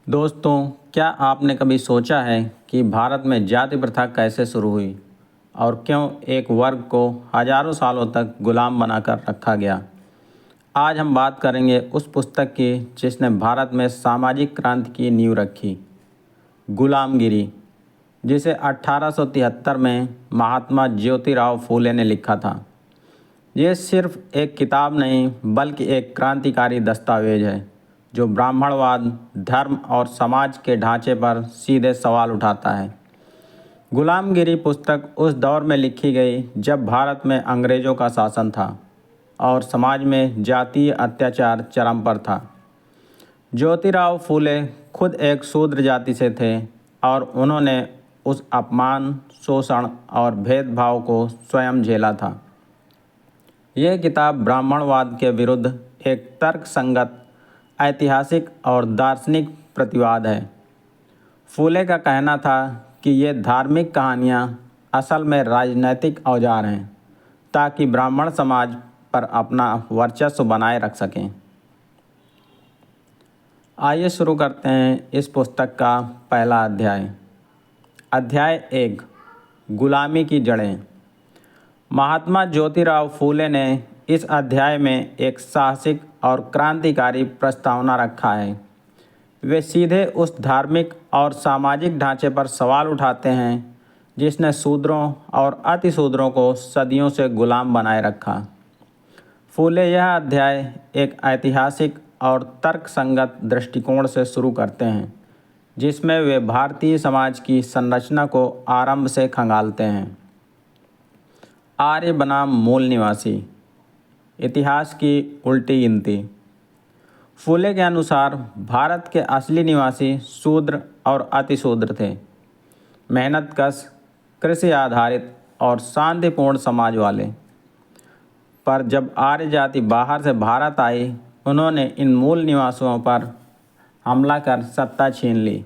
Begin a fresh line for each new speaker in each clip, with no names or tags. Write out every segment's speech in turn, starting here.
दोस्तों, क्या आपने कभी सोचा है कि भारत में जाति प्रथा कैसे शुरू हुई और क्यों एक वर्ग को हजारों सालों तक गुलाम बनाकर रखा गया। आज हम बात करेंगे उस पुस्तक की जिसने भारत में सामाजिक क्रांति की नींव रखी, गुलामगिरी, जिसे 1873 में महात्मा ज्योतिराव फूले ने लिखा था। ये सिर्फ एक किताब नहीं बल्कि एक क्रांतिकारी दस्तावेज है जो ब्राह्मणवाद, धर्म और समाज के ढांचे पर सीधे सवाल उठाता है। गुलामगिरी पुस्तक उस दौर में लिखी गई जब भारत में अंग्रेज़ों का शासन था और समाज में जातीय अत्याचार चरम पर था। ज्योतिराव फूले खुद एक शूद्र जाति से थे और उन्होंने उस अपमान, शोषण और भेदभाव को स्वयं झेला था। यह किताब ब्राह्मणवाद के विरुद्ध एक तर्कसंगत, ऐतिहासिक और दार्शनिक प्रतिवाद है। फूले का कहना था कि ये धार्मिक कहानियाँ असल में राजनैतिक औजार हैं ताकि ब्राह्मण समाज पर अपना वर्चस्व बनाए रख सकें। आइए शुरू करते हैं इस पुस्तक का पहला अध्याय। अध्याय 1, गुलामी की जड़ें। महात्मा ज्योतिराव फूले ने इस अध्याय में एक साहसिक और क्रांतिकारी प्रस्तावना रखा है। वे सीधे उस धार्मिक और सामाजिक ढांचे पर सवाल उठाते हैं जिसने शूद्रों और अतिशूद्रों को सदियों से गुलाम बनाए रखा। फूले यह अध्याय एक ऐतिहासिक और तर्कसंगत दृष्टिकोण से शुरू करते हैं जिसमें वे भारतीय समाज की संरचना को आरंभ से खंगालते हैं। आर्य बनाम मूल निवासी, इतिहास की उल्टी गिनती। फूले के अनुसार भारत के असली निवासी शूद्र और अतिशूद्र थे, मेहनतकश, कृषि आधारित और शांतिपूर्ण समाज वाले। पर जब आर्य जाति बाहर से भारत आई, उन्होंने इन मूल निवासियों पर हमला कर सत्ता छीन ली।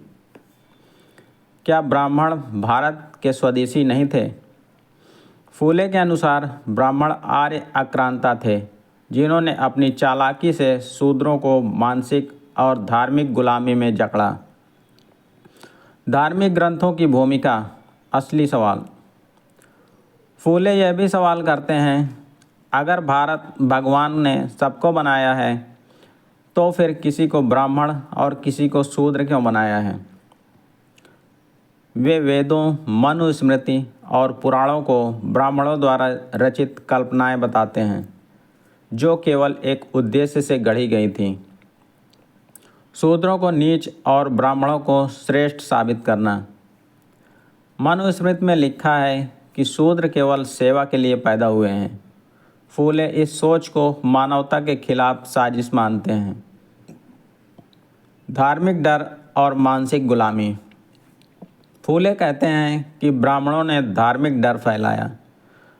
क्या ब्राह्मण भारत के स्वदेशी नहीं थे? फूले के अनुसार ब्राह्मण आर्य आक्रांता थे जिन्होंने अपनी चालाकी से शूद्रों को मानसिक और धार्मिक गुलामी में जकड़ा। धार्मिक ग्रंथों की भूमिका, असली सवाल। फूले यह भी सवाल करते हैं, अगर भारत भगवान ने सबको बनाया है तो फिर किसी को ब्राह्मण और किसी को शूद्र क्यों बनाया है? वे वेदों, मनुस्मृति और पुराणों को ब्राह्मणों द्वारा रचित कल्पनाएं बताते हैं जो केवल एक उद्देश्य से गढ़ी गई थीं, शूद्रों को नीच और ब्राह्मणों को श्रेष्ठ साबित करना। मनुस्मृति में लिखा है कि शूद्र केवल सेवा के लिए पैदा हुए हैं। फूले इस सोच को मानवता के खिलाफ साजिश मानते हैं। धार्मिक डर और मानसिक गुलामी। फूले कहते हैं कि ब्राह्मणों ने धार्मिक डर फैलाया।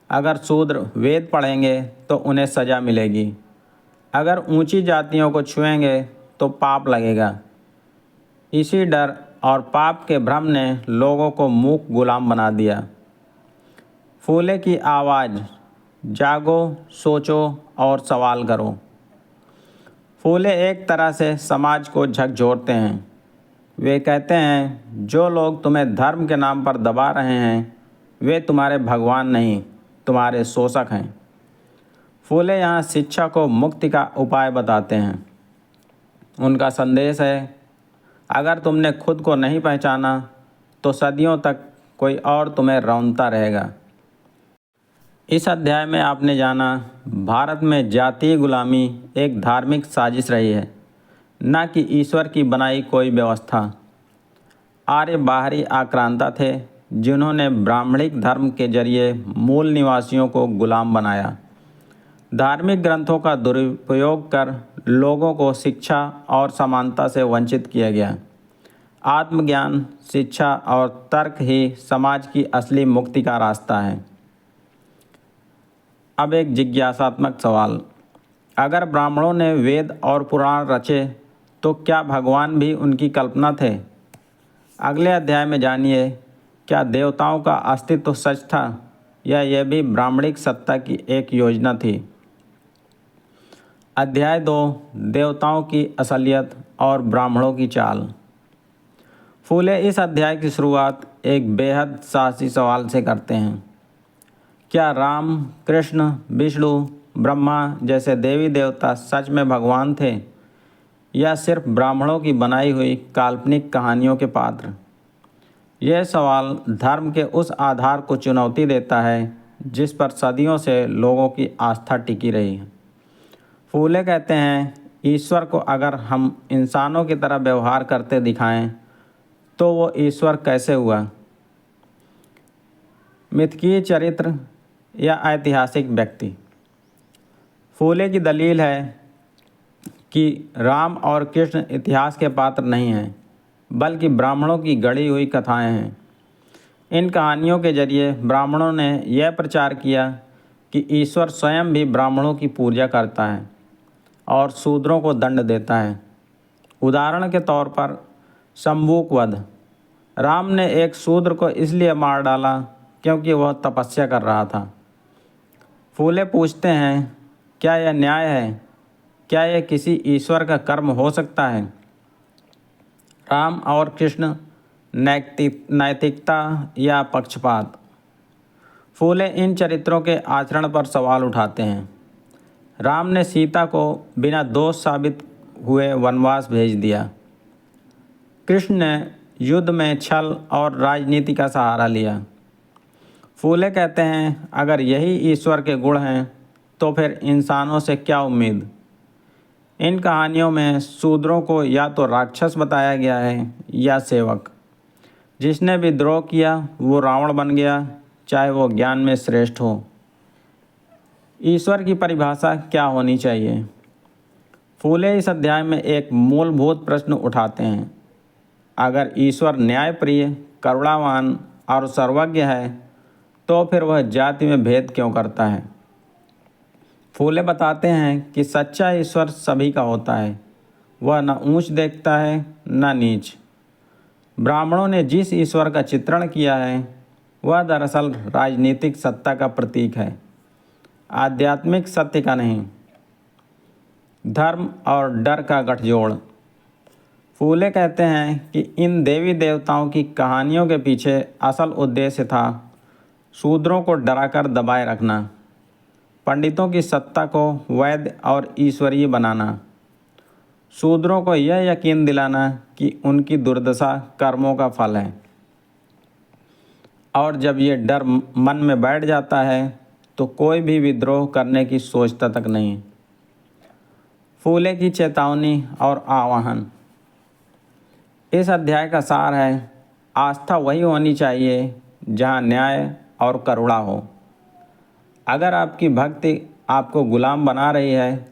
अगर शूद्र वेद पढ़ेंगे तो उन्हें सज़ा मिलेगी, अगर ऊंची जातियों को छुएंगे तो पाप लगेगा। इसी डर और पाप के भ्रम ने लोगों को मूक गुलाम बना दिया। फूले की आवाज़, जागो, सोचो और सवाल करो। फूले एक तरह से समाज को झकझोरते हैं। वे कहते हैं, जो लोग तुम्हें धर्म के नाम पर दबा रहे हैं वे तुम्हारे भगवान नहीं, तुम्हारे शोषक हैं। फूले यहाँ शिक्षा को मुक्ति का उपाय बताते हैं। उनका संदेश है, अगर तुमने खुद को नहीं पहचाना तो सदियों तक कोई और तुम्हें रौंदता रहेगा। इस अध्याय में आपने जाना, भारत में जातीय गुलामी एक धार्मिक साजिश रही है, न कि ईश्वर की बनाई कोई व्यवस्था। आर्य बाहरी आक्रांता थे जिन्होंने ब्राह्मणिक धर्म के जरिए मूल निवासियों को गुलाम बनाया। धार्मिक ग्रंथों का दुरुपयोग कर लोगों को शिक्षा और समानता से वंचित किया गया। आत्मज्ञान, शिक्षा और तर्क ही समाज की असली मुक्ति का रास्ता है। अब एक जिज्ञासात्मक सवाल, अगर ब्राह्मणों ने वेद और पुराण रचे तो क्या भगवान भी उनकी कल्पना थे? अगले अध्याय में जानिए, क्या देवताओं का अस्तित्व सच था या यह भी ब्राह्मणिक सत्ता की एक योजना थी? अध्याय 2, देवताओं की असलियत और ब्राह्मणों की चाल। फूले इस अध्याय की शुरुआत एक बेहद साहसी सवाल से करते हैं। क्या राम, कृष्ण, विष्णु, ब्रह्मा जैसे देवी देवता सच में भगवान थे या सिर्फ ब्राह्मणों की बनाई हुई काल्पनिक कहानियों के पात्र? यह सवाल धर्म के उस आधार को चुनौती देता है जिस पर सदियों से लोगों की आस्था टिकी रही है। फूले कहते हैं, ईश्वर को अगर हम इंसानों की तरह व्यवहार करते दिखाएं तो वो ईश्वर कैसे हुआ? मिथकीय चरित्र या ऐतिहासिक व्यक्ति? फूले की दलील है कि राम और कृष्ण इतिहास के पात्र नहीं हैं, बल्कि ब्राह्मणों की गढ़ी हुई कथाएं हैं। इन कहानियों के जरिए ब्राह्मणों ने यह प्रचार किया कि ईश्वर स्वयं भी ब्राह्मणों की पूजा करता है और शूद्रों को दंड देता है। उदाहरण के तौर पर शंबूक वध। राम ने एक शूद्र को इसलिए मार डाला क्योंकि वह तपस्या कर रहा था। फूले पूछते हैं, क्या यह न्याय है? क्या यह किसी ईश्वर का कर्म हो सकता है? राम और कृष्ण, नैतिकता या पक्षपात? फूले इन चरित्रों के आचरण पर सवाल उठाते हैं। राम ने सीता को बिना दोष साबित हुए वनवास भेज दिया। कृष्ण ने युद्ध में छल और राजनीति का सहारा लिया। फूले कहते हैं, अगर यही ईश्वर के गुण हैं तो फिर इंसानों से क्या उम्मीद? इन कहानियों में शूद्रों को या तो राक्षस बताया गया है या सेवक। जिसने भी द्रोह किया वो रावण बन गया, चाहे वो ज्ञान में श्रेष्ठ हो। ईश्वर की परिभाषा क्या होनी चाहिए? फूले इस अध्याय में एक मूलभूत प्रश्न उठाते हैं। अगर ईश्वर न्यायप्रिय, करुणावान और सर्वज्ञ है तो फिर वह जाति में भेद क्यों करता है? फूले बताते हैं कि सच्चा ईश्वर सभी का होता है। वह न ऊंच देखता है न नीच। ब्राह्मणों ने जिस ईश्वर का चित्रण किया है वह दरअसल राजनीतिक सत्ता का प्रतीक है, आध्यात्मिक सत्य का नहीं। धर्म और डर का गठजोड़। फूले कहते हैं कि इन देवी देवताओं की कहानियों के पीछे असल उद्देश्य था शूद्रों को डराकर दबाए रखना, पंडितों की सत्ता को वैध और ईश्वरीय बनाना, शूद्रों को यह यकीन दिलाना कि उनकी दुर्दशा कर्मों का फल है। और जब ये डर मन में बैठ जाता है तो कोई भी विद्रोह करने की सोचता तक नहीं। फूले की चेतावनी और आह्वान। इस अध्याय का सार है, आस्था वही होनी चाहिए जहाँ न्याय और करुणा हो। अगर आपकी भक्ति आपको गुलाम बना रही है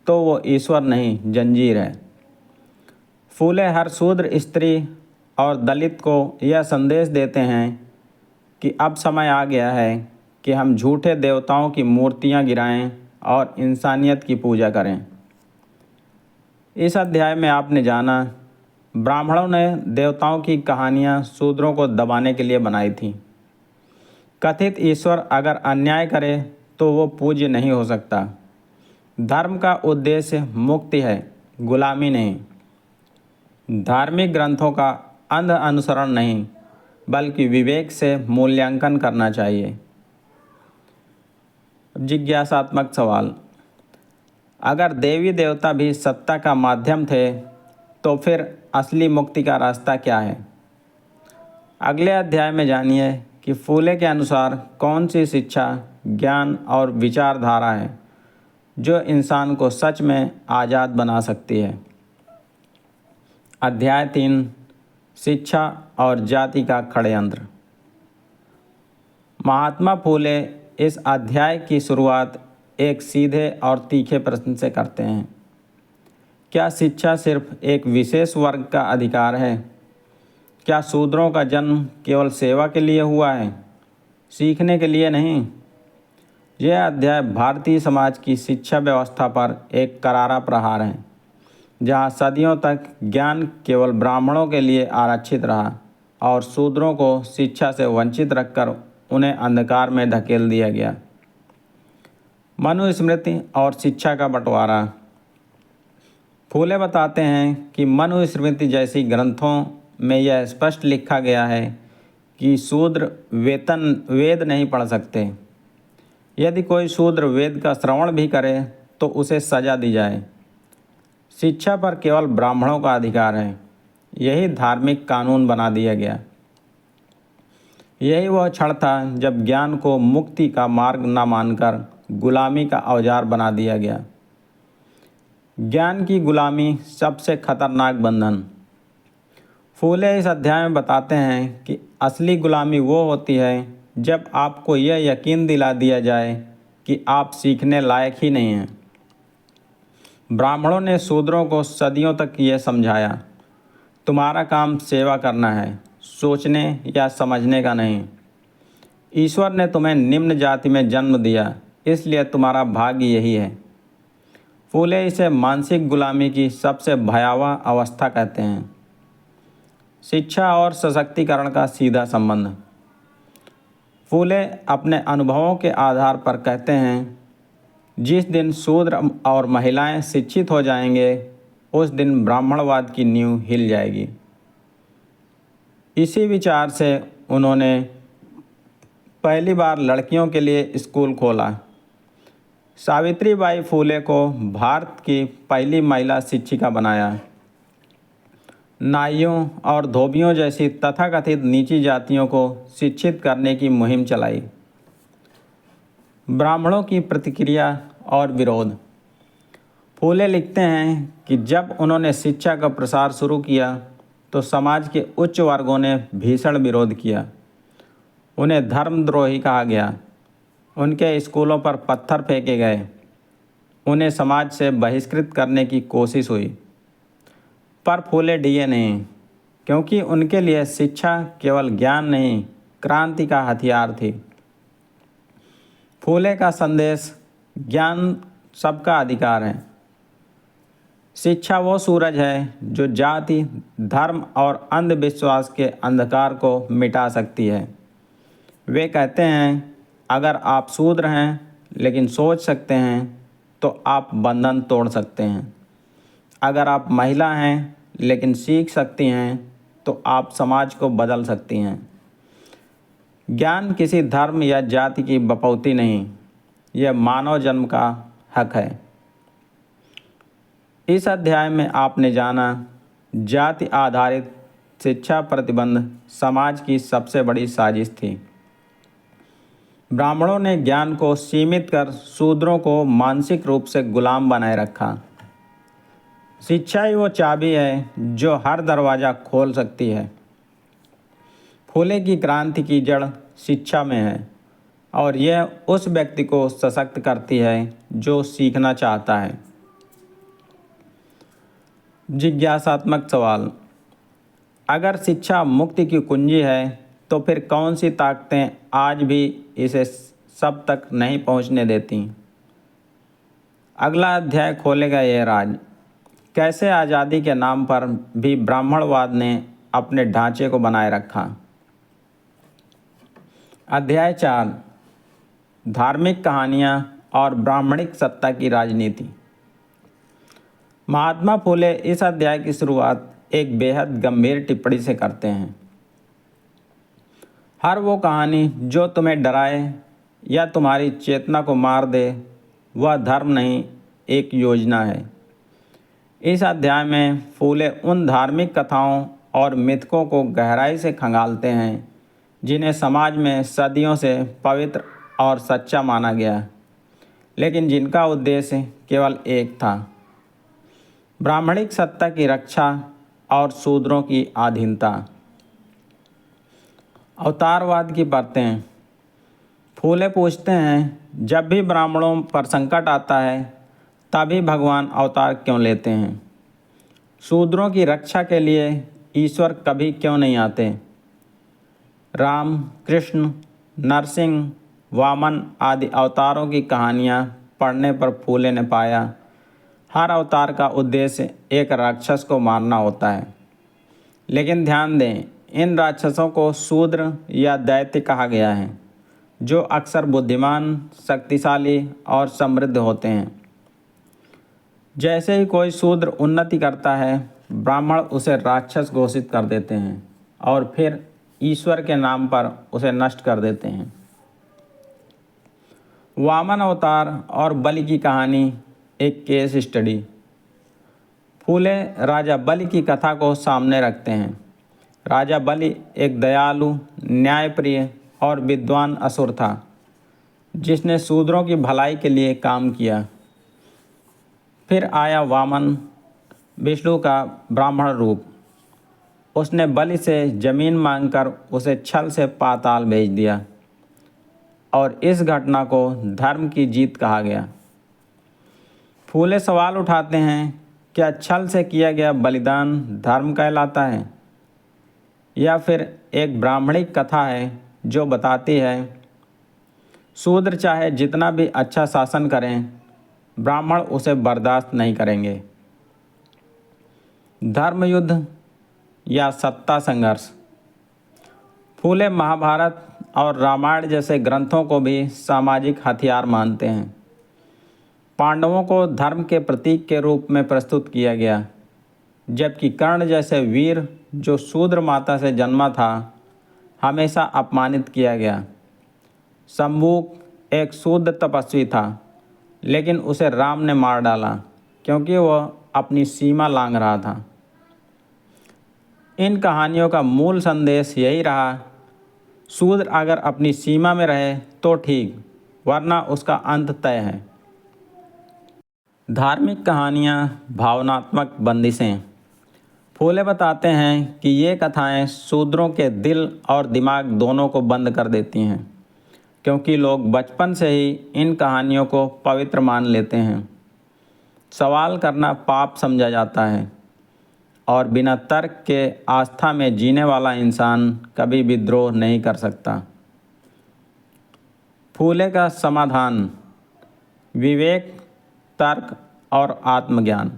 तो वो ईश्वर नहीं, जंजीर है। फूले हर शूद्र, स्त्री और दलित को यह संदेश देते हैं कि अब समय आ गया है कि हम झूठे देवताओं की मूर्तियां गिराएं और इंसानियत की पूजा करें। इस अध्याय में आपने जाना, ब्राह्मणों ने देवताओं की कहानियां शूद्रों को दबाने के लिए बनाई थीं। कथित ईश्वर अगर अन्याय करे तो वो पूज्य नहीं हो सकता। धर्म का उद्देश्य मुक्ति है, गुलामी नहीं। धार्मिक ग्रंथों का अंध अनुसरण नहीं, बल्कि विवेक से मूल्यांकन करना चाहिए। जिज्ञासात्मक सवाल। अगर देवी देवता भी सत्ता का माध्यम थे तो फिर असली मुक्ति का रास्ता क्या है? अगले अध्याय में जानिए कि फूले के अनुसार कौन सी शिक्षा, ज्ञान और विचारधारा है जो इंसान को सच में आज़ाद बना सकती है। अध्याय 3, शिक्षा और जाति का षड्यंत्र। महात्मा फूले इस अध्याय की शुरुआत एक सीधे और तीखे प्रश्न से करते हैं। क्या शिक्षा सिर्फ एक विशेष वर्ग का अधिकार है? क्या शूद्रों का जन्म केवल सेवा के लिए हुआ है, सीखने के लिए नहीं? यह अध्याय भारतीय समाज की शिक्षा व्यवस्था पर एक करारा प्रहार है, जहां सदियों तक ज्ञान केवल ब्राह्मणों के लिए आरक्षित रहा और शूद्रों को शिक्षा से वंचित रखकर उन्हें अंधकार में धकेल दिया गया। मनुस्मृति और शिक्षा का बंटवारा। फूले बताते हैं कि मनुस्मृति जैसी ग्रंथों में यह स्पष्ट लिखा गया है कि शूद्र वेद नहीं पढ़ सकते। यदि कोई शूद्र वेद का श्रवण भी करे तो उसे सजा दी जाए। शिक्षा पर केवल ब्राह्मणों का अधिकार है। यही धार्मिक कानून बना दिया गया। यही वह क्षण था जब ज्ञान को मुक्ति का मार्ग न मानकर गुलामी का औजार बना दिया गया। ज्ञान की गुलामी सबसे खतरनाक बंधन। फूले इस अध्याय में बताते हैं कि असली गुलामी वो होती है जब आपको यह यकीन दिला दिया जाए कि आप सीखने लायक ही नहीं हैं। ब्राह्मणों ने शूद्रों को सदियों तक यह समझाया, तुम्हारा काम सेवा करना है, सोचने या समझने का नहीं। ईश्वर ने तुम्हें निम्न जाति में जन्म दिया, इसलिए तुम्हारा भाग्य यही है। फूले इसे मानसिक गुलामी की सबसे भयावह अवस्था कहते हैं। शिक्षा और सशक्तिकरण का सीधा संबंध। फूले अपने अनुभवों के आधार पर कहते हैं, जिस दिन शूद्र और महिलाएं शिक्षित हो जाएंगे उस दिन ब्राह्मणवाद की नींव हिल जाएगी। इसी विचार से उन्होंने पहली बार लड़कियों के लिए स्कूल खोला। सावित्रीबाई फूले को भारत की पहली महिला शिक्षिका बनाया। नाइयों और धोबियों जैसी तथाकथित नीची जातियों को शिक्षित करने की मुहिम चलाई। ब्राह्मणों की प्रतिक्रिया और विरोध। फूले लिखते हैं कि जब उन्होंने शिक्षा का प्रसार शुरू किया तो समाज के उच्च वर्गों ने भीषण विरोध किया। उन्हें धर्मद्रोही कहा गया। उनके स्कूलों पर पत्थर फेंके गए। उन्हें समाज से बहिष्कृत करने की कोशिश हुई, पर फूले डिगे नहीं, क्योंकि उनके लिए शिक्षा केवल ज्ञान नहीं, क्रांति का हथियार थी। फूले का संदेश, ज्ञान सबका अधिकार है। शिक्षा वो सूरज है जो जाति, धर्म और अंधविश्वास के अंधकार को मिटा सकती है। वे कहते हैं, अगर आप शूद्र हैं लेकिन सोच सकते हैं तो आप बंधन तोड़ सकते हैं। अगर आप महिला हैं लेकिन सीख सकती हैं तो आप समाज को बदल सकती हैं। ज्ञान किसी धर्म या जाति की बपौती नहीं, यह मानव जन्म का हक है। इस अध्याय में आपने जाना, जाति आधारित शिक्षा प्रतिबंध समाज की सबसे बड़ी साजिश थी। ब्राह्मणों ने ज्ञान को सीमित कर शूद्रों को मानसिक रूप से गुलाम बनाए रखा। शिक्षा ही वो चाबी है जो हर दरवाज़ा खोल सकती है। फूले की क्रांति की जड़ शिक्षा में है और यह उस व्यक्ति को सशक्त करती है जो सीखना चाहता है। जिज्ञासात्मक सवाल। अगर शिक्षा मुक्ति की कुंजी है तो फिर कौन सी ताकतें आज भी इसे सब तक नहीं पहुंचने देती? अगला अध्याय खोलेगा यह राज, कैसे आज़ादी के नाम पर भी ब्राह्मणवाद ने अपने ढांचे को बनाए रखा। अध्याय 4, धार्मिक कहानियाँ और ब्राह्मणिक सत्ता की राजनीति। महात्मा फूले इस अध्याय की शुरुआत एक बेहद गंभीर टिप्पणी से करते हैं। हर वो कहानी जो तुम्हें डराए या तुम्हारी चेतना को मार दे वह धर्म नहीं, एक योजना है। इस अध्याय में फूले उन धार्मिक कथाओं और मिथकों को गहराई से खंगालते हैं जिन्हें समाज में सदियों से पवित्र और सच्चा माना गया, लेकिन जिनका उद्देश्य केवल एक था, ब्राह्मणिक सत्ता की रक्षा और शूद्रों की अधीनता। अवतारवाद की परतें। फूले पूछते हैं, जब भी ब्राह्मणों पर संकट आता है तभी भगवान अवतार क्यों लेते हैं? शूद्रों की रक्षा के लिए ईश्वर कभी क्यों नहीं आते? राम, कृष्ण, नरसिंह, वामन आदि अवतारों की कहानियाँ पढ़ने पर फूले ने पाया, हर अवतार का उद्देश्य एक राक्षस को मारना होता है। लेकिन ध्यान दें, इन राक्षसों को शूद्र या दैत्य कहा गया है, जो अक्सर बुद्धिमान, शक्तिशाली और समृद्ध होते हैं। जैसे ही कोई शूद्र उन्नति करता है, ब्राह्मण उसे राक्षस घोषित कर देते हैं और फिर ईश्वर के नाम पर उसे नष्ट कर देते हैं। वामन अवतार और बलि की कहानी एक केस स्टडी। फूले राजा बलि की कथा को सामने रखते हैं। राजा बलि एक दयालु, न्यायप्रिय और विद्वान असुर था जिसने शूद्रों की भलाई के लिए काम किया। फिर आया वामन, विष्णु का ब्राह्मण रूप। उसने बलि से जमीन मांगकर उसे छल से पाताल भेज दिया और इस घटना को धर्म की जीत कहा गया। फूले सवाल उठाते हैं, क्या छल से किया गया बलिदान धर्म कहलाता है, या फिर एक ब्राह्मणिक कथा है जो बताती है शूद्र चाहे जितना भी अच्छा शासन करें, ब्राह्मण उसे बर्दाश्त नहीं करेंगे। धर्म युद्ध या सत्ता संघर्ष। फूले महाभारत और रामायण जैसे ग्रंथों को भी सामाजिक हथियार मानते हैं। पांडवों को धर्म के प्रतीक के रूप में प्रस्तुत किया गया, जबकि कर्ण जैसे वीर जो शूद्र माता से जन्मा था हमेशा अपमानित किया गया। शंभुक एक शुद्ध तपस्वी था, लेकिन उसे राम ने मार डाला क्योंकि वह अपनी सीमा लांघ रहा था। इन कहानियों का मूल संदेश यही रहा, शूद्र अगर अपनी सीमा में रहे तो ठीक, वरना उसका अंत तय है। धार्मिक कहानियाँ, भावनात्मक बंदिशें। फूले बताते हैं कि ये कथाएं शूद्रों के दिल और दिमाग दोनों को बंद कर देती हैं, क्योंकि लोग बचपन से ही इन कहानियों को पवित्र मान लेते हैं। सवाल करना पाप समझा जाता है और बिना तर्क के आस्था में जीने वाला इंसान कभी विद्रोह नहीं कर सकता। फूले का समाधान, विवेक, तर्क और आत्मज्ञान।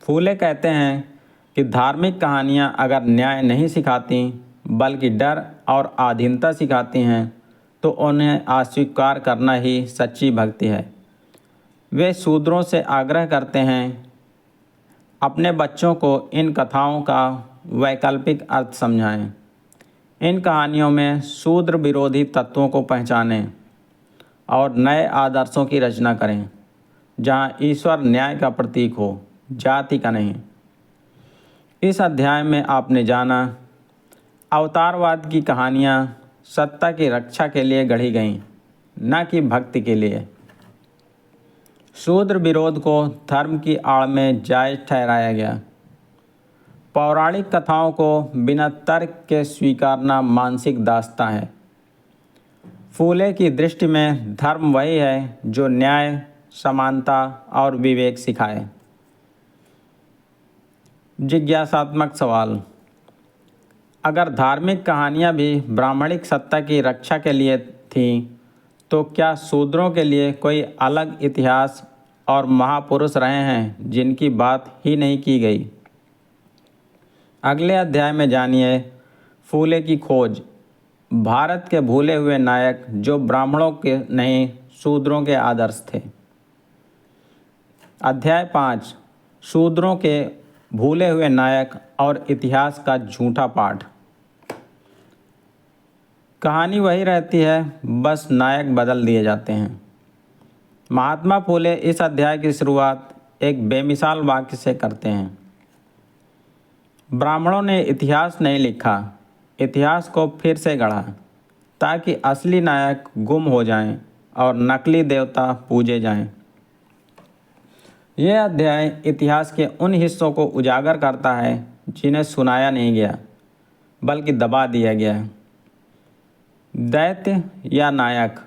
फूले कहते हैं कि धार्मिक कहानियाँ अगर न्याय नहीं सिखाती बल्कि डर और अधीनता सिखाती हैं तो उन्हें अस्वीकार करना ही सच्ची भक्ति है। वे शूद्रों से आग्रह करते हैं, अपने बच्चों को इन कथाओं का वैकल्पिक अर्थ समझाएं। इन कहानियों में शूद्र विरोधी तत्वों को पहचानें और नए आदर्शों की रचना करें, जहां ईश्वर न्याय का प्रतीक हो, जाति का नहीं। इस अध्याय में आपने जाना, अवतारवाद की कहानियाँ सत्ता की रक्षा के लिए गढ़ी गईं, न कि भक्ति के लिए। शूद्र विरोध को धर्म की आड़ में जायज़ ठहराया गया। पौराणिक कथाओं को बिना तर्क के स्वीकारना मानसिक दास्तां है। फूले की दृष्टि में धर्म वही है जो न्याय, समानता और विवेक सिखाए। जिज्ञासात्मक सवाल। अगर धार्मिक कहानियाँ भी ब्राह्मणिक सत्ता की रक्षा के लिए थीं, तो क्या शूद्रों के लिए कोई अलग इतिहास और महापुरुष रहे हैं जिनकी बात ही नहीं की गई? अगले अध्याय में जानिए फूले की खोज, भारत के भूले हुए नायक जो ब्राह्मणों के नहीं शूद्रों के आदर्श थे। अध्याय 5, शूद्रों के भूले हुए नायक और इतिहास का झूठा पाठ। कहानी वही रहती है, बस नायक बदल दिए जाते हैं। महात्मा फूले इस अध्याय की शुरुआत एक बेमिसाल वाक्य से करते हैं, ब्राह्मणों ने इतिहास नहीं लिखा, इतिहास को फिर से गढ़ा ताकि असली नायक गुम हो जाएं और नकली देवता पूजे जाएं। यह अध्याय इतिहास के उन हिस्सों को उजागर करता है जिन्हें सुनाया नहीं गया बल्कि दबा दिया गया है। दैत्य या नायक,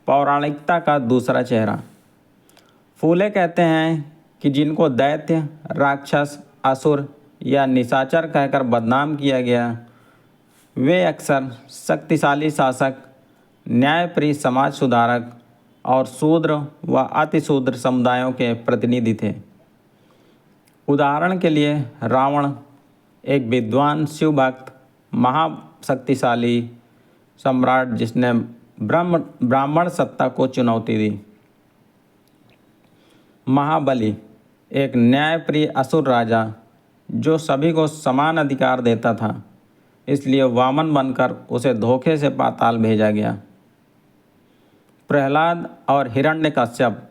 पौराणिकता का दूसरा चेहरा। फूले कहते हैं कि जिनको दैत्य, राक्षस, असुर या निशाचर कहकर बदनाम किया गया, वे अक्सर शक्तिशाली शासक, न्यायप्रिय समाज सुधारक और शूद्र व अतिशूद्र समुदायों के प्रतिनिधि थे। उदाहरण के लिए रावण एक विद्वान, शिवभक्त, महाशक्तिशाली सम्राट जिसने ब्राह्मण सत्ता को चुनौती दी। महाबली एक न्यायप्रिय असुर राजा जो सभी को समान अधिकार देता था, इसलिए वामन बनकर उसे धोखे से पाताल भेजा गया। प्रहलाद और हिरण्यकश्यप।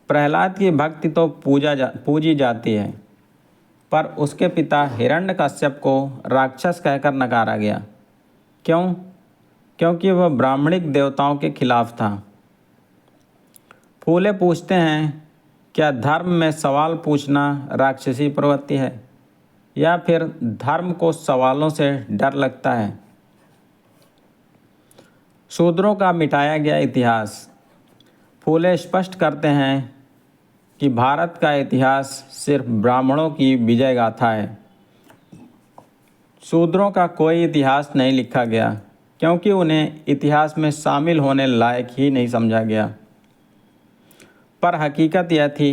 प्रहलाद की भक्ति तो पूजी जाती है, पर उसके पिता हिरण्यकश्यप को राक्षस कहकर नकारा गया। क्यों? क्योंकि वह ब्राह्मणिक देवताओं के खिलाफ था। फूले पूछते हैं, क्या धर्म में सवाल पूछना राक्षसी प्रवृत्ति है, या फिर धर्म को सवालों से डर लगता है? शूद्रों का मिटाया गया इतिहास। फूले स्पष्ट करते हैं कि भारत का इतिहास सिर्फ ब्राह्मणों की विजय गाथा है। शूद्रों का कोई इतिहास नहीं लिखा गया, क्योंकि उन्हें इतिहास में शामिल होने लायक ही नहीं समझा गया। पर हकीकत यह थी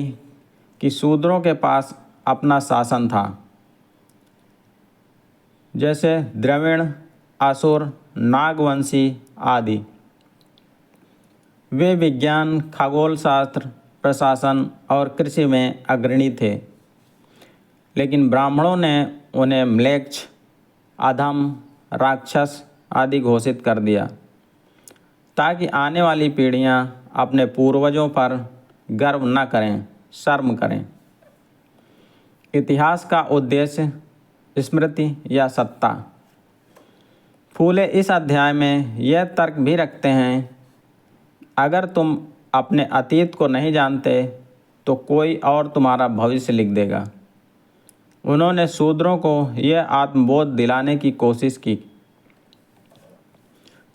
कि शूद्रों के पास अपना शासन था। जैसे द्रविड़, असुर, नागवंशी आदि। वे विज्ञान, खगोल शास्त्र, प्रशासन और कृषि में अग्रणी थे, लेकिन ब्राह्मणों ने उन्हें म्लेच्छ, अधम, राक्षस आदि घोषित कर दिया, ताकि आने वाली पीढ़ियां अपने पूर्वजों पर गर्व न करें, शर्म करें। इतिहास का उद्देश्य स्मृति या सत्ता। फूले इस अध्याय में यह तर्क भी रखते हैं, अगर तुम अपने अतीत को नहीं जानते तो कोई और तुम्हारा भविष्य लिख देगा। उन्होंने शूद्रों को यह आत्मबोध दिलाने की कोशिश की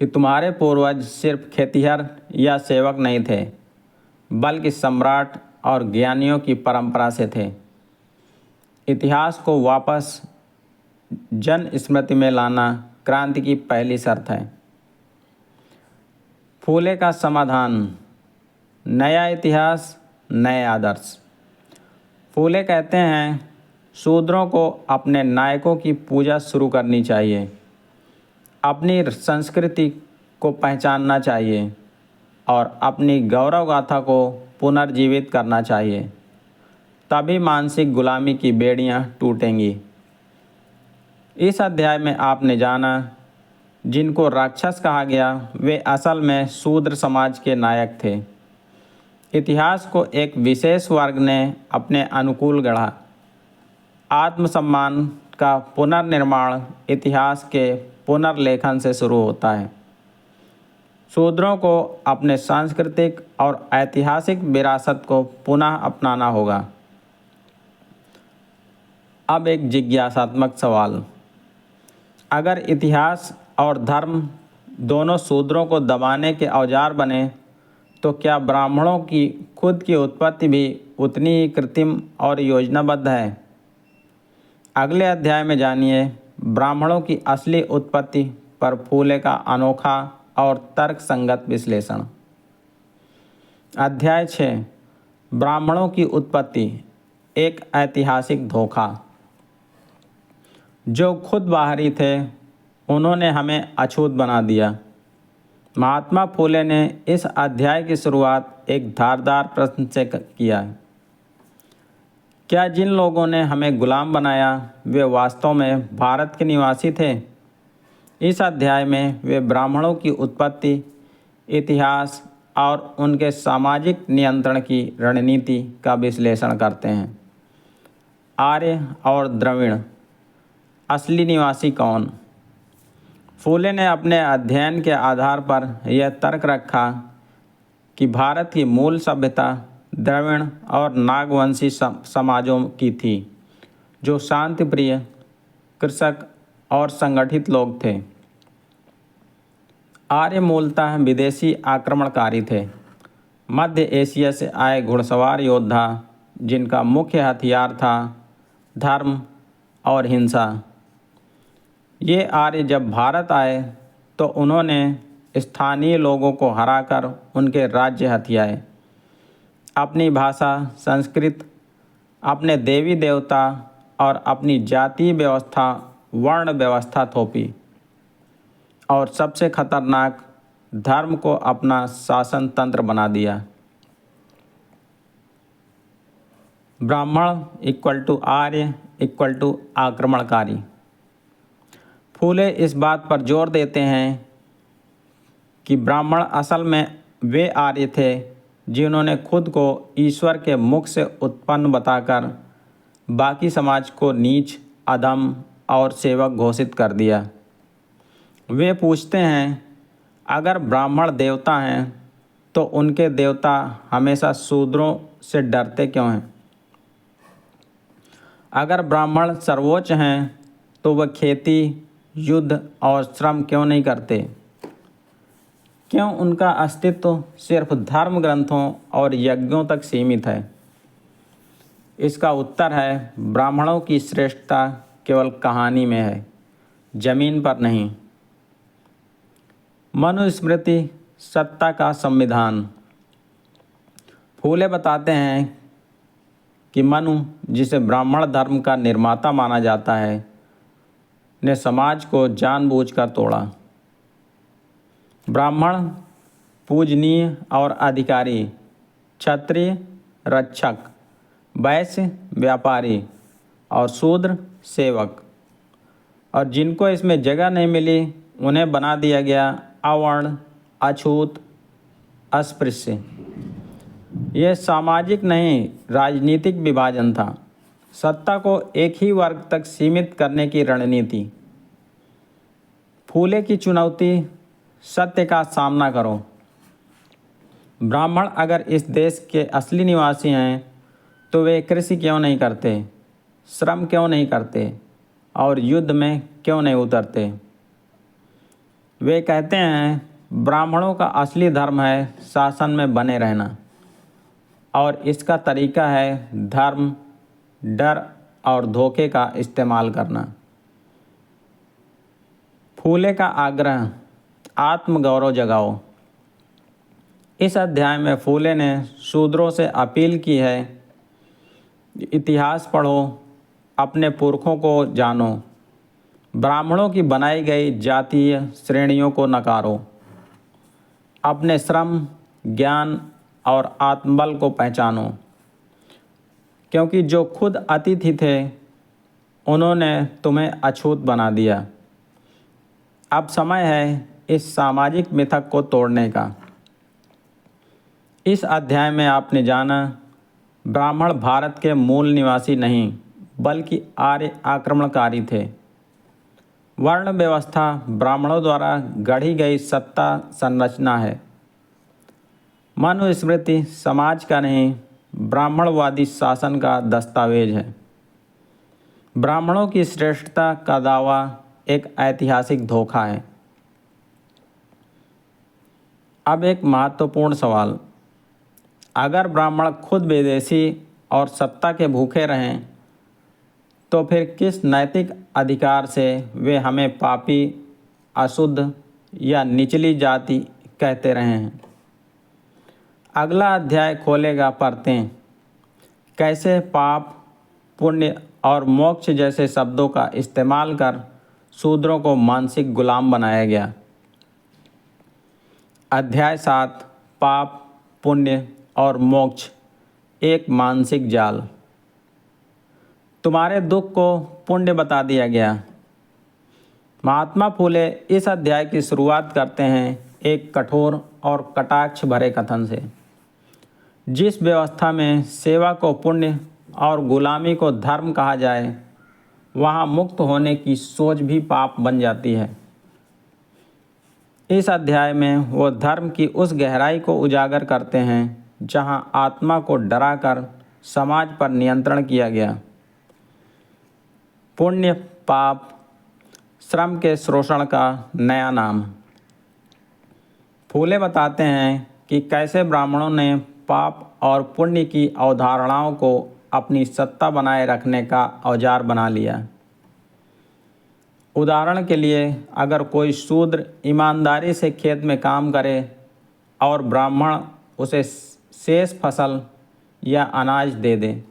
कि तुम्हारे पूर्वज सिर्फ खेतिहर या सेवक नहीं थे, बल्कि सम्राट और ज्ञानियों की परंपरा से थे। इतिहास को वापस जन स्मृति में लाना क्रांति की पहली शर्त है। फूले का समाधान। नया इतिहास, नए आदर्श। फूले कहते हैं, शूद्रों को अपने नायकों की पूजा शुरू करनी चाहिए, अपनी संस्कृति को पहचानना चाहिए और अपनी गौरव गाथा को पुनर्जीवित करना चाहिए। तभी मानसिक गुलामी की बेड़ियां टूटेंगी। इस अध्याय में आपने जाना, जिनको राक्षस कहा गया वे असल में शूद्र समाज के नायक थे। इतिहास को एक विशेष वर्ग ने अपने अनुकूल गढ़ा। आत्मसम्मान का पुनर्निर्माण इतिहास के पुनर्लेखन से शुरू होता है। शूद्रों को अपने सांस्कृतिक और ऐतिहासिक विरासत को पुनः अपनाना होगा। अब एक जिज्ञासात्मक सवाल, अगर इतिहास और धर्म दोनों शूद्रों को दबाने के औजार बने, तो क्या ब्राह्मणों की खुद की उत्पत्ति भी उतनी ही कृत्रिम और योजनाबद्ध है? अगले अध्याय में जानिए ब्राह्मणों की असली उत्पत्ति पर फूले का अनोखा और तर्कसंगत विश्लेषण। अध्याय 6, ब्राह्मणों की उत्पत्ति, एक ऐतिहासिक धोखा। जो खुद बाहरी थे, उन्होंने हमें अछूत बना दिया। महात्मा फूले ने इस अध्याय की शुरुआत एक धारदार प्रश्न से किया है। क्या जिन लोगों ने हमें गुलाम बनाया वे वास्तव में भारत के निवासी थे? इस अध्याय में वे ब्राह्मणों की उत्पत्ति, इतिहास और उनके सामाजिक नियंत्रण की रणनीति का विश्लेषण करते हैं। आर्य और द्रविड़, असली निवासी कौन? फूले ने अपने अध्ययन के आधार पर यह तर्क रखा कि भारत की मूल सभ्यता द्रविड़ और नागवंशी समाजों की थी, जो शांतिप्रिय, कृषक और संगठित लोग थे। आर्य मूलतः विदेशी आक्रमणकारी थे, मध्य एशिया से आए घुड़सवार योद्धा, जिनका मुख्य हथियार था धर्म और हिंसा। ये आर्य जब भारत आए तो उन्होंने स्थानीय लोगों को हराकर उनके राज्य हथियाए, अपनी भाषा, संस्कृत, अपने देवी देवता और अपनी जातीय व्यवस्था, वर्ण व्यवस्था थोपी, और सबसे खतरनाक, धर्म को अपना शासन तंत्र बना दिया। ब्राह्मण इक्वल टू आर्य इक्वल टू आक्रमणकारी। फूले इस बात पर जोर देते हैं कि ब्राह्मण असल में वे आर्य थे जिन्होंने खुद को ईश्वर के मुख से उत्पन्न बताकर बाकी समाज को नीच, अधम और सेवक घोषित कर दिया। वे पूछते हैं, अगर ब्राह्मण देवता हैं तो उनके देवता हमेशा शूद्रों से डरते क्यों हैं? अगर ब्राह्मण सर्वोच्च हैं तो वह खेती, युद्ध और श्रम क्यों नहीं करते? क्यों उनका अस्तित्व सिर्फ धर्म ग्रंथों और यज्ञों तक सीमित है? इसका उत्तर है, ब्राह्मणों की श्रेष्ठता केवल कहानी में है, जमीन पर नहीं। मनुस्मृति सत्ता का संविधान। फूले बताते हैं कि मनु, जिसे ब्राह्मण धर्म का निर्माता माना जाता है, ने समाज को जानबूझकर तोड़ा। ब्राह्मण पूजनीय और अधिकारी, क्षत्रिय रक्षक, वैश्य व्यापारी और शूद्र सेवक, और जिनको इसमें जगह नहीं मिली उन्हें बना दिया गया अवर्ण, अछूत, अस्पृश्य। यह सामाजिक नहीं, राजनीतिक विभाजन था, सत्ता को एक ही वर्ग तक सीमित करने की रणनीति। फूले की चुनौती, सत्य का सामना करो। ब्राह्मण अगर इस देश के असली निवासी हैं तो वे कृषि क्यों नहीं करते, श्रम क्यों नहीं करते और युद्ध में क्यों नहीं उतरते? वे कहते हैं, ब्राह्मणों का असली धर्म है शासन में बने रहना, और इसका तरीका है धर्म, डर और धोखे का इस्तेमाल करना। फूले का आग्रह, आत्मगौरव जगाओ। इस अध्याय में फूले ने शूद्रों से अपील की है, इतिहास पढ़ो, अपने पुरखों को जानो, ब्राह्मणों की बनाई गई जातीय श्रेणियों को नकारो, अपने श्रम, ज्ञान और आत्मबल को पहचानो, क्योंकि जो खुद अतिथि थे उन्होंने तुम्हें अछूत बना दिया। अब समय है इस सामाजिक मिथक को तोड़ने का। इस अध्याय में आपने जाना, ब्राह्मण भारत के मूल निवासी नहीं बल्कि आर्य आक्रमणकारी थे। वर्ण व्यवस्था ब्राह्मणों द्वारा गढ़ी गई सत्ता संरचना है। मनुस्मृति समाज का नहीं, ब्राह्मणवादी शासन का दस्तावेज है। ब्राह्मणों की श्रेष्ठता का दावा एक ऐतिहासिक धोखा है। अब एक महत्वपूर्ण सवाल, अगर ब्राह्मण खुद विदेशी और सत्ता के भूखे रहें तो फिर किस नैतिक अधिकार से वे हमें पापी, अशुद्ध या निचली जाति कहते रहे हैं? अगला अध्याय खोलेगा परतें, कैसे पाप, पुण्य और मोक्ष जैसे शब्दों का इस्तेमाल कर शूद्रों को मानसिक गुलाम बनाया गया। अध्याय 7, पाप, पुण्य और मोक्ष, एक मानसिक जाल। तुम्हारे दुख को पुण्य बता दिया गया। महात्मा फूले इस अध्याय की शुरुआत करते हैं एक कठोर और कटाक्ष भरे कथन से। जिस व्यवस्था में सेवा को पुण्य और गुलामी को धर्म कहा जाए, वहाँ मुक्त होने की सोच भी पाप बन जाती है। इस अध्याय में वो धर्म की उस गहराई को उजागर करते हैं जहाँ आत्मा को डराकर समाज पर नियंत्रण किया गया। पुण्य, पाप, श्रम के शोषण का नया नाम। फूले बताते हैं कि कैसे ब्राह्मणों ने पाप और पुण्य की अवधारणाओं को अपनी सत्ता बनाए रखने का औजार बना लिया। उदाहरण के लिए, अगर कोई शूद्र ईमानदारी से खेत में काम करे और ब्राह्मण उसे शेष फसल या अनाज दे दे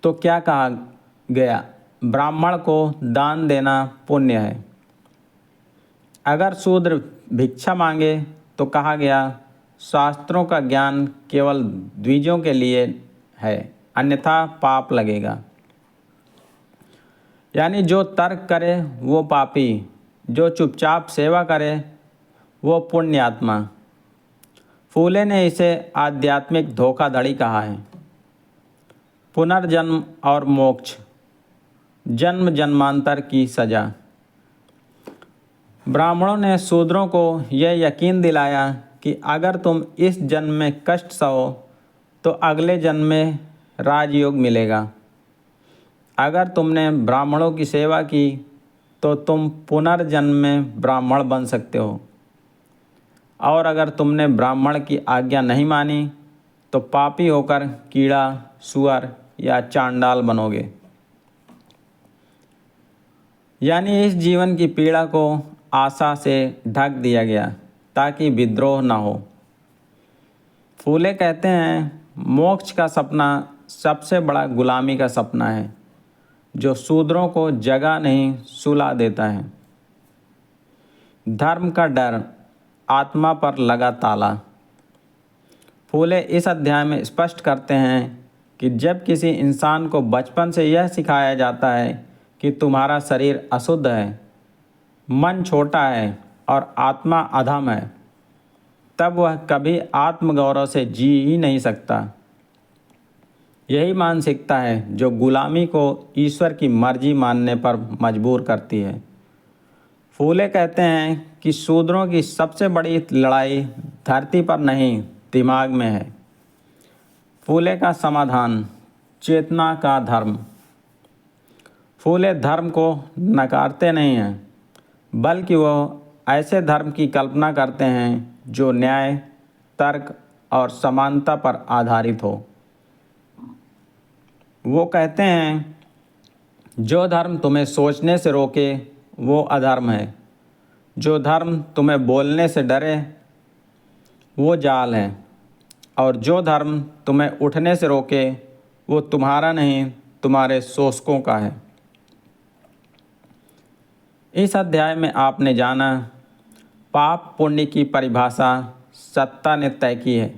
तो क्या कहा गया? ब्राह्मण को दान देना पुण्य है। अगर शूद्र भिक्षा मांगे तो कहा गया शास्त्रों का ज्ञान केवल द्विजों के लिए है, अन्यथा पाप लगेगा। यानी जो तर्क करे वो पापी, जो चुपचाप सेवा करे वो पुण्यात्मा। फूले ने इसे आध्यात्मिक धोखाधड़ी कहा है। पुनर्जन्म और मोक्ष, जन्म जन्मांतर की सजा। ब्राह्मणों ने शूद्रों को यह यकीन दिलाया कि अगर तुम इस जन्म में कष्ट सहो तो अगले जन्म में राजयोग मिलेगा। अगर तुमने ब्राह्मणों की सेवा की तो तुम पुनर्जन्म में ब्राह्मण बन सकते हो, और अगर तुमने ब्राह्मण की आज्ञा नहीं मानी तो पापी होकर कीड़ा, सुअर या चांडाल बनोगे। यानी इस जीवन की पीड़ा को आशा से ढक दिया गया ताकि विद्रोह न हो। फूले कहते हैं मोक्ष का सपना सबसे बड़ा गुलामी का सपना है जो शूद्रों को जगा नहीं सुला देता है। धर्म का डर, आत्मा पर लगा ताला। फूले इस अध्याय में स्पष्ट करते हैं कि जब किसी इंसान को बचपन से यह सिखाया जाता है कि तुम्हारा शरीर अशुद्ध है, मन छोटा है और आत्मा अधम है, तब वह कभी आत्मगौरव से जी ही नहीं सकता। यही मानसिकता है जो गुलामी को ईश्वर की मर्जी मानने पर मजबूर करती है। फूले कहते हैं कि शूद्रों की सबसे बड़ी लड़ाई धरती पर नहीं, दिमाग में है। फूले का समाधान, चेतना का धर्म। फूले धर्म को नकारते नहीं हैं, बल्कि वह ऐसे धर्म की कल्पना करते हैं जो न्याय, तर्क और समानता पर आधारित हो। वो कहते हैं जो धर्म तुम्हें सोचने से रोके वो अधर्म है, जो धर्म तुम्हें बोलने से डरे वो जाल है, और जो धर्म तुम्हें उठने से रोके वो तुम्हारा नहीं, तुम्हारे शोषकों का है। इस अध्याय में आपने जाना पाप पुण्य की परिभाषा सत्ता ने तय की है,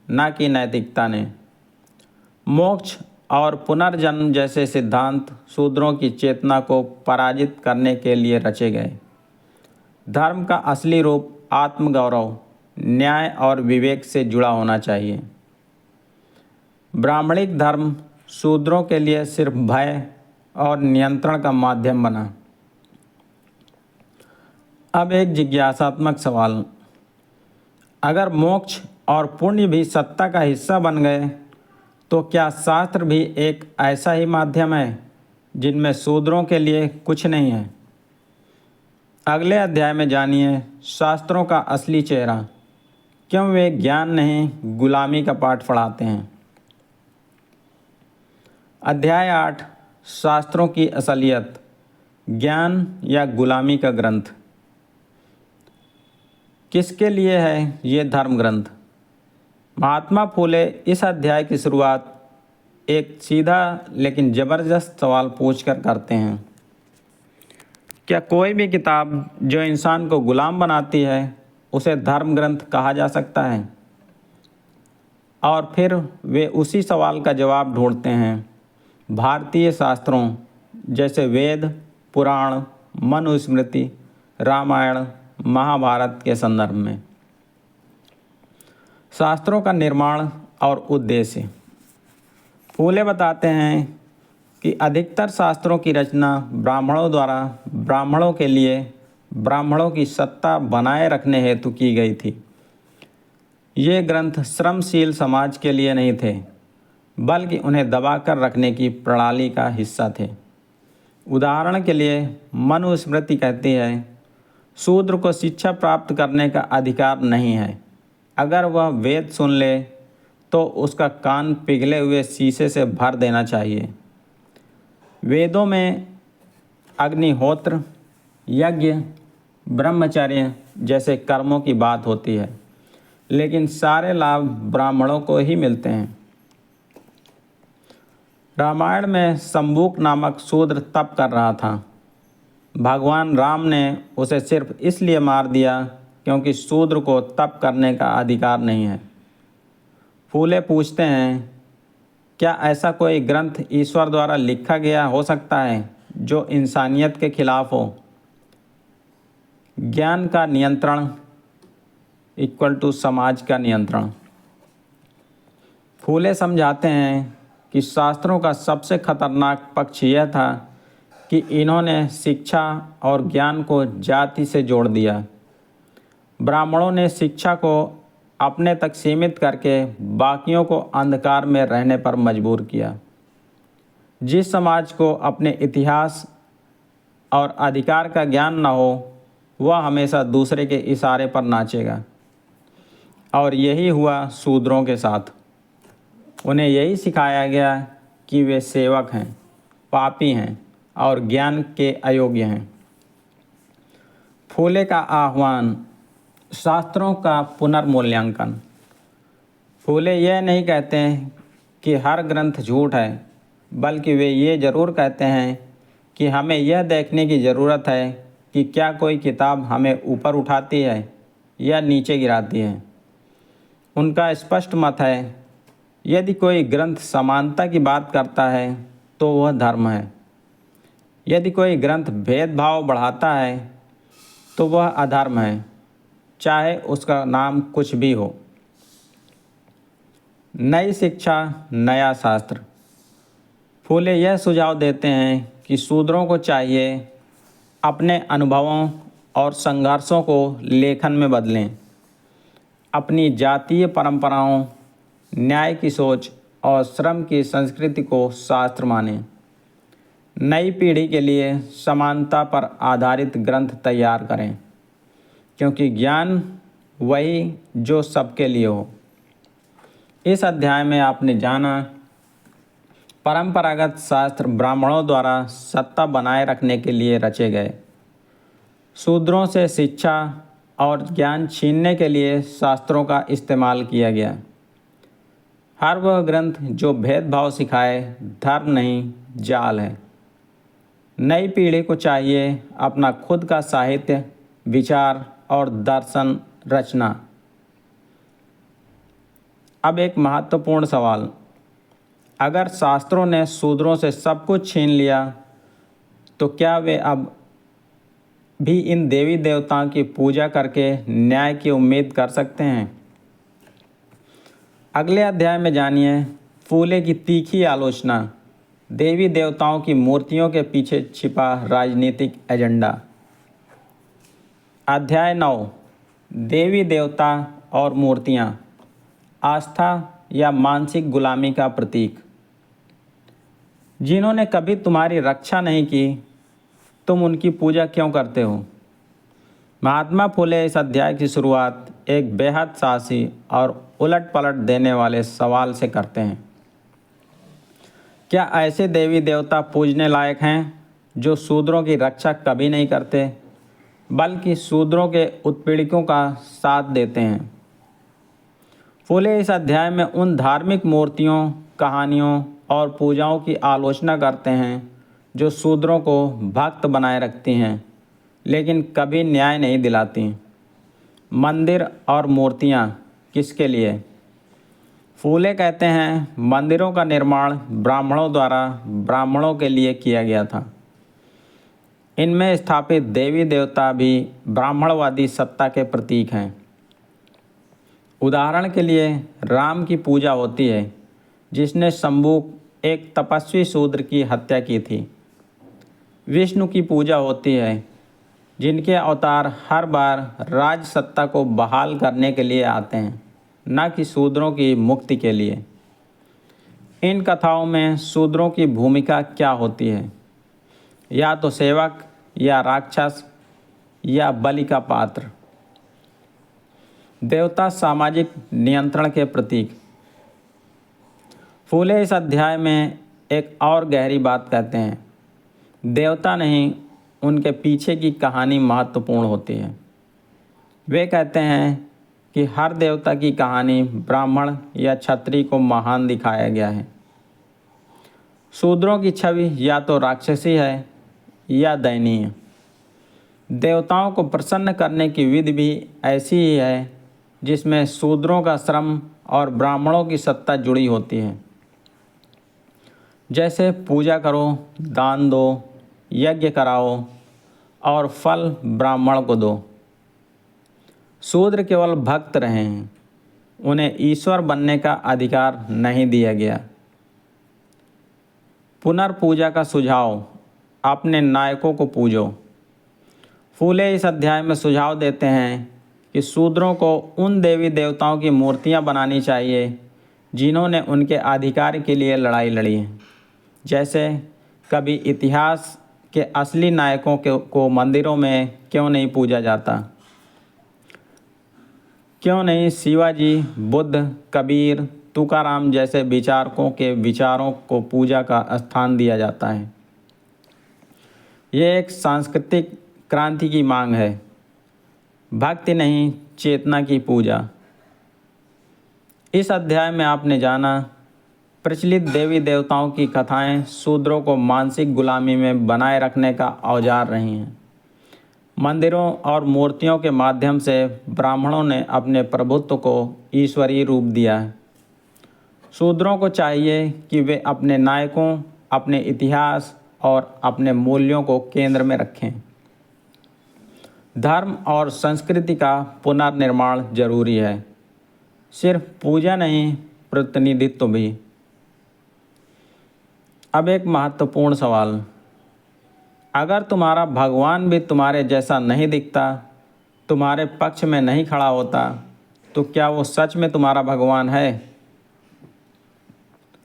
न कि नैतिकता ने। मोक्ष और पुनर्जन्म जैसे सिद्धांत शूद्रों की चेतना को पराजित करने के लिए रचे गए। धर्म का असली रूप आत्मगौरव, न्याय और विवेक से जुड़ा होना चाहिए। ब्राह्मणिक धर्म शूद्रों के लिए सिर्फ भय और नियंत्रण का माध्यम बना। अब एक जिज्ञासात्मक सवाल, अगर मोक्ष और पुण्य भी सत्ता का हिस्सा बन गए तो क्या शास्त्र भी एक ऐसा ही माध्यम है जिनमें शूद्रों के लिए कुछ नहीं है? अगले अध्याय में जानिए शास्त्रों का असली चेहरा, क्यों वे ज्ञान नहीं गुलामी का पाठ पढ़ाते हैं। अध्याय 8, शास्त्रों की असलियत, ज्ञान या गुलामी का ग्रंथ। किसके लिए है ये धर्म ग्रंथ? महात्मा फूले इस अध्याय की शुरुआत एक सीधा लेकिन ज़बरदस्त सवाल पूछकर करते हैं। क्या कोई भी किताब जो इंसान को गुलाम बनाती है उसे धर्म ग्रंथ कहा जा सकता है? और फिर वे उसी सवाल का जवाब ढूंढते हैं भारतीय शास्त्रों जैसे वेद, पुराण, मनुस्मृति, रामायण, महाभारत के संदर्भ में। शास्त्रों का निर्माण और उद्देश्य। फूले बताते हैं कि अधिकतर शास्त्रों की रचना ब्राह्मणों द्वारा ब्राह्मणों के लिए ब्राह्मणों की सत्ता बनाए रखने हेतु की गई थी। ये ग्रंथ श्रमशील समाज के लिए नहीं थे, बल्कि उन्हें दबाकर रखने की प्रणाली का हिस्सा थे। उदाहरण के लिए मनुस्मृति कहती है शूद्र को शिक्षा प्राप्त करने का अधिकार नहीं है। अगर वह वेद सुन ले तो उसका कान पिघले हुए शीशे से भर देना चाहिए। वेदों में अग्निहोत्र, यज्ञ, ब्रह्मचर्य जैसे कर्मों की बात होती है, लेकिन सारे लाभ ब्राह्मणों को ही मिलते हैं। रामायण में शंबुक नामक शूद्र तप कर रहा था। भगवान राम ने उसे सिर्फ इसलिए मार दिया क्योंकि शूद्र को तप करने का अधिकार नहीं है। फूले पूछते हैं, क्या ऐसा कोई ग्रंथ ईश्वर द्वारा लिखा गया हो सकता है जो इंसानियत के खिलाफ हो? ज्ञान का नियंत्रण इक्वल टू समाज का नियंत्रण। फूले समझाते हैं कि शास्त्रों का सबसे खतरनाक पक्ष यह था कि इन्होंने शिक्षा और ज्ञान को जाति से जोड़ दिया। ब्राह्मणों ने शिक्षा को अपने तक सीमित करके बाकियों को अंधकार में रहने पर मजबूर किया। जिस समाज को अपने इतिहास और अधिकार का ज्ञान न हो, वह हमेशा दूसरे के इशारे पर नाचेगा। और यही हुआ शूद्रों के साथ। उन्हें यही सिखाया गया कि वे सेवक हैं, पापी हैं और ज्ञान के अयोग्य हैं। फूले का आह्वान, शास्त्रों का पुनर्मूल्यांकन। फूले यह नहीं कहते कि हर ग्रंथ झूठ है, बल्कि वे ये ज़रूर कहते हैं कि हमें यह देखने की ज़रूरत है कि क्या कोई किताब हमें ऊपर उठाती है या नीचे गिराती है। उनका स्पष्ट मत है, यदि कोई ग्रंथ समानता की बात करता है तो वह धर्म है। यदि कोई ग्रंथ भेदभाव बढ़ाता है तो वह अधर्म है, चाहे उसका नाम कुछ भी हो। नई शिक्षा, नया शास्त्र। फूले यह सुझाव देते हैं कि शूद्रों को चाहिए अपने अनुभवों और संघर्षों को लेखन में बदलें। अपनी जातीय परंपराओं, न्याय की सोच और श्रम की संस्कृति को शास्त्र मानें। नई पीढ़ी के लिए समानता पर आधारित ग्रंथ तैयार करें, क्योंकि ज्ञान वही जो सबके लिए हो। इस अध्याय में आपने जाना, परंपरागत शास्त्र ब्राह्मणों द्वारा सत्ता बनाए रखने के लिए रचे गए। शूद्रों से शिक्षा और ज्ञान छीनने के लिए शास्त्रों का इस्तेमाल किया गया। हर वह ग्रंथ जो भेदभाव सिखाए धर्म नहीं, जाल है। नई पीढ़ी को चाहिए अपना खुद का साहित्य, विचार और दर्शन रचना। अब एक महत्वपूर्ण सवाल, अगर शास्त्रों ने शूद्रों से सब कुछ छीन लिया तो क्या वे अब भी इन देवी देवताओं की पूजा करके न्याय की उम्मीद कर सकते हैं? अगले अध्याय में जानिए फूले की तीखी आलोचना, देवी देवताओं की मूर्तियों के पीछे छिपा राजनीतिक एजेंडा। अध्याय 9, देवी देवता और मूर्तियाँ, आस्था या मानसिक गुलामी का प्रतीक। जिन्होंने कभी तुम्हारी रक्षा नहीं की, तुम उनकी पूजा क्यों करते हो? महात्मा फूले इस अध्याय की शुरुआत एक बेहद साहसी और उलट पलट देने वाले सवाल से करते हैं। क्या ऐसे देवी देवता पूजने लायक हैं जो शूद्रों की रक्षा कभी नहीं करते, बल्कि शूद्रों के उत्पीड़कों का साथ देते हैं? फूले इस अध्याय में उन धार्मिक मूर्तियों, कहानियों और पूजाओं की आलोचना करते हैं जो शूद्रों को भक्त बनाए रखती हैं, लेकिन कभी न्याय नहीं दिलाती। मंदिर और मूर्तियाँ किसके लिए? फूले कहते हैं मंदिरों का निर्माण ब्राह्मणों द्वारा ब्राह्मणों के लिए किया गया था। इनमें स्थापित देवी देवता भी ब्राह्मणवादी सत्ता के प्रतीक हैं। उदाहरण के लिए राम की पूजा होती है, जिसने शंभु एक तपस्वी शूद्र की हत्या की थी। विष्णु की पूजा होती है, जिनके अवतार हर बार राज सत्ता को बहाल करने के लिए आते हैं, न कि शूद्रों की मुक्ति के लिए। इन कथाओं में शूद्रों की भूमिका क्या होती है? या तो सेवक, या राक्षस, या बलि का पात्र। देवता सामाजिक नियंत्रण के प्रतीक। फूले इस अध्याय में एक और गहरी बात कहते हैं, देवता नहीं, उनके पीछे की कहानी महत्वपूर्ण होती है। वे कहते हैं कि हर देवता की कहानी ब्राह्मण या क्षत्रिय को महान दिखाया गया है। शूद्रों की छवि या तो राक्षसी है या दयनीय। देवताओं को प्रसन्न करने की विधि भी ऐसी ही है जिसमें शूद्रों का श्रम और ब्राह्मणों की सत्ता जुड़ी होती है। जैसे पूजा करो, दान दो, यज्ञ कराओ और फल ब्राह्मण को दो। शूद्र केवल भक्त रहे हैं, उन्हें ईश्वर बनने का अधिकार नहीं दिया गया। पुनर्पूजा का सुझाव, अपने नायकों को पूजो। फूले इस अध्याय में सुझाव देते हैं कि शूद्रों को उन देवी देवताओं की मूर्तियां बनानी चाहिए जिन्होंने उनके अधिकार के लिए लड़ाई लड़ी है। जैसे कभी इतिहास के असली नायकों को मंदिरों में क्यों नहीं पूजा जाता? क्यों नहीं शिवाजी, बुद्ध, कबीर, तुकाराम जैसे विचारकों के विचारों को पूजा का स्थान दिया जाता है? ये एक सांस्कृतिक क्रांति की मांग है, भक्ति नहीं चेतना की पूजा। इस अध्याय में आपने जाना, प्रचलित देवी देवताओं की कथाएं शूद्रों को मानसिक गुलामी में बनाए रखने का औजार रही हैं। मंदिरों और मूर्तियों के माध्यम से ब्राह्मणों ने अपने प्रभुत्व को ईश्वरीय रूप दिया है। शूद्रों को चाहिए कि वे अपने नायकों, अपने इतिहास और अपने मूल्यों को केंद्र में रखें। धर्म और संस्कृति का पुनर्निर्माण जरूरी है, सिर्फ पूजा नहीं, प्रतिनिधित्व भी। अब एक महत्वपूर्ण सवाल, अगर तुम्हारा भगवान भी तुम्हारे जैसा नहीं दिखता, तुम्हारे पक्ष में नहीं खड़ा होता, तो क्या वो सच में तुम्हारा भगवान है?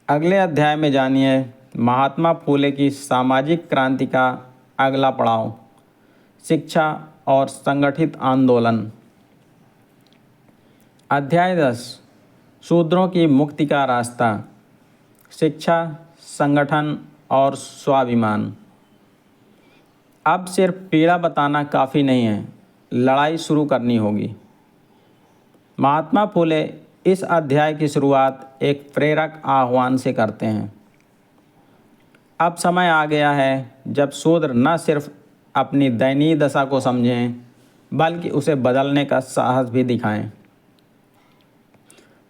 अगले अध्याय में जानिए महात्मा फूले की सामाजिक क्रांति का अगला पड़ाव, शिक्षा और संगठित आंदोलन। अध्याय 10, शूद्रों की मुक्ति का रास्ता, शिक्षा, संगठन और स्वाभिमान। अब सिर्फ पीड़ा बताना काफ़ी नहीं है, लड़ाई शुरू करनी होगी। महात्मा फूले इस अध्याय की शुरुआत एक प्रेरक आह्वान से करते हैं। अब समय आ गया है जब शूद्र न सिर्फ अपनी दयनीय दशा को समझें, बल्कि उसे बदलने का साहस भी दिखाएं।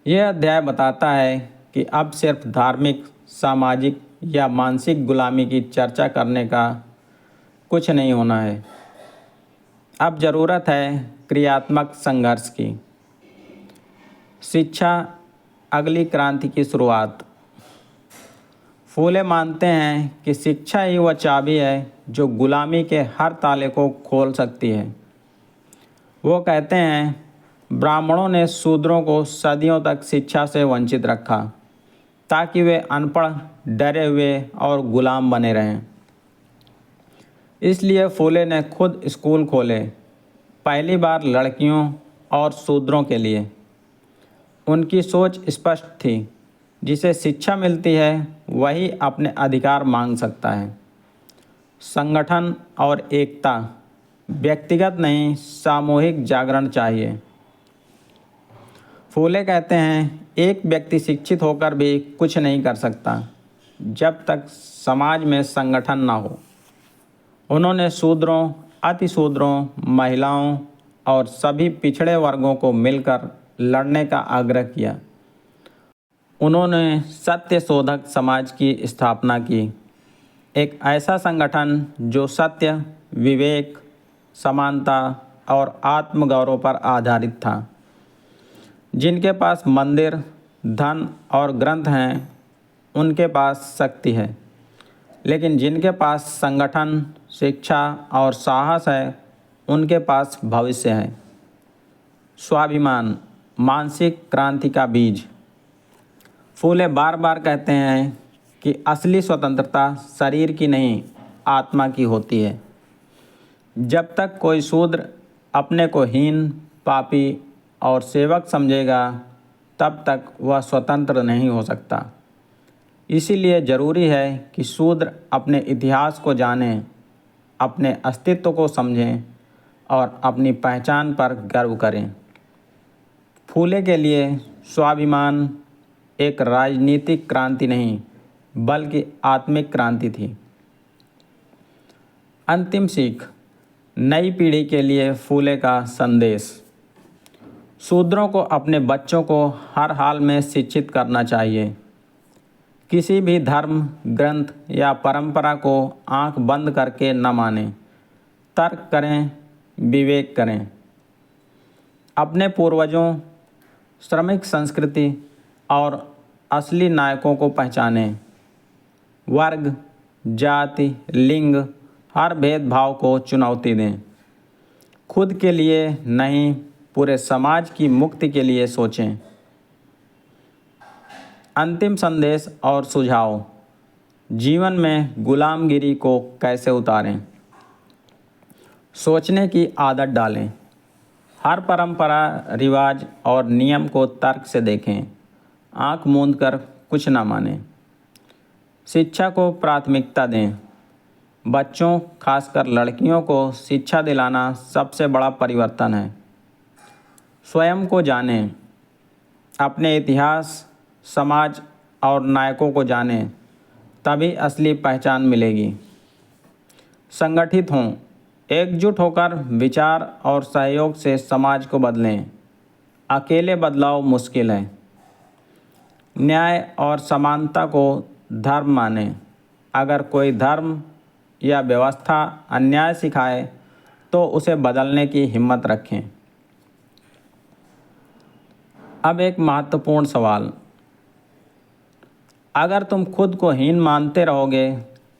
यह अध्याय बताता है कि अब सिर्फ धार्मिक, सामाजिक या मानसिक गुलामी की चर्चा करने का कुछ नहीं होना है। अब ज़रूरत है क्रियात्मक संघर्ष की। शिक्षा, अगली क्रांति की शुरुआत। फूले मानते हैं कि शिक्षा ही वह चाबी है जो गुलामी के हर ताले को खोल सकती है। वो कहते हैं, ब्राह्मणों ने शूद्रों को सदियों तक शिक्षा से वंचित रखा ताकि वे अनपढ़, डरे हुए और गुलाम बने रहें। इसलिए फूले ने खुद स्कूल खोले, पहली बार लड़कियों और शूद्रों के लिए। उनकी सोच स्पष्ट थी, जिसे शिक्षा मिलती है वही अपने अधिकार मांग सकता है। संगठन और एकता, व्यक्तिगत नहीं सामूहिक जागरण चाहिए। फूले कहते हैं, एक व्यक्ति शिक्षित होकर भी कुछ नहीं कर सकता जब तक समाज में संगठन ना हो। उन्होंने शूद्रों, अतिशूद्रों, महिलाओं और सभी पिछड़े वर्गों को मिलकर लड़ने का आग्रह किया। उन्होंने सत्य शोधक समाज की स्थापना की, एक ऐसा संगठन जो सत्य, विवेक, समानता और आत्मगौरव पर आधारित था। जिनके पास मंदिर, धन और ग्रंथ हैं, उनके पास शक्ति है, लेकिन जिनके पास संगठन, शिक्षा और साहस है, उनके पास भविष्य है। स्वाभिमान, मानसिक क्रांति का बीज। फूले बार बार कहते हैं कि असली स्वतंत्रता शरीर की नहीं, आत्मा की होती है। जब तक कोई शूद्र अपने को हीन, पापी और सेवक समझेगा, तब तक वह स्वतंत्र नहीं हो सकता। इसीलिए ज़रूरी है कि शूद्र अपने इतिहास को जानें, अपने अस्तित्व को समझें और अपनी पहचान पर गर्व करें। फूले के लिए स्वाभिमान एक राजनीतिक क्रांति नहीं, बल्कि आत्मिक क्रांति थी। अंतिम सीख, नई पीढ़ी के लिए फूले का संदेश। शूद्रों को अपने बच्चों को हर हाल में शिक्षित करना चाहिए। किसी भी धर्म, ग्रंथ या परंपरा को आंख बंद करके न मानें। तर्क करें, विवेक करें। अपने पूर्वजों, श्रमिक संस्कृति और असली नायकों को पहचानें। वर्ग, जाति, लिंग, हर भेदभाव को चुनौती दें। खुद के लिए नहीं, पूरे समाज की मुक्ति के लिए सोचें। अंतिम संदेश और सुझाव। जीवन में गुलामगिरी को कैसे उतारें। सोचने की आदत डालें। हर परंपरा, रिवाज और नियम को तर्क से देखें। आंख मूंद कर कुछ ना मानें। शिक्षा को प्राथमिकता दें। बच्चों, खासकर लड़कियों को शिक्षा दिलाना सबसे बड़ा परिवर्तन है। स्वयं को जानें। अपने इतिहास, समाज और नायकों को जानें, तभी असली पहचान मिलेगी। संगठित हों। एकजुट होकर विचार और सहयोग से समाज को बदलें। अकेले बदलाव मुश्किल है। न्याय और समानता को धर्म मानें। अगर कोई धर्म या व्यवस्था अन्याय सिखाए तो उसे बदलने की हिम्मत रखें। अब एक महत्वपूर्ण सवाल। अगर तुम खुद को हीन मानते रहोगे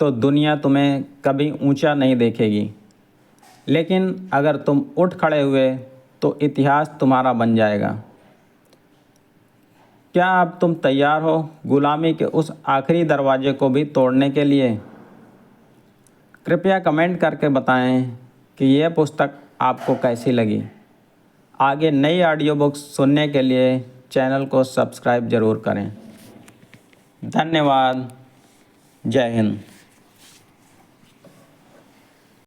तो दुनिया तुम्हें कभी ऊंचा नहीं देखेगी। लेकिन अगर तुम उठ खड़े हुए तो इतिहास तुम्हारा बन जाएगा। क्या अब तुम तैयार हो गुलामी के उस आखिरी दरवाजे को भी तोड़ने के लिए? कृपया कमेंट करके बताएं कि यह पुस्तक आपको कैसी लगी। आगे नई ऑडियो बुक्स सुनने के लिए चैनल को सब्सक्राइब ज़रूर करें। धन्यवाद। जय हिंद।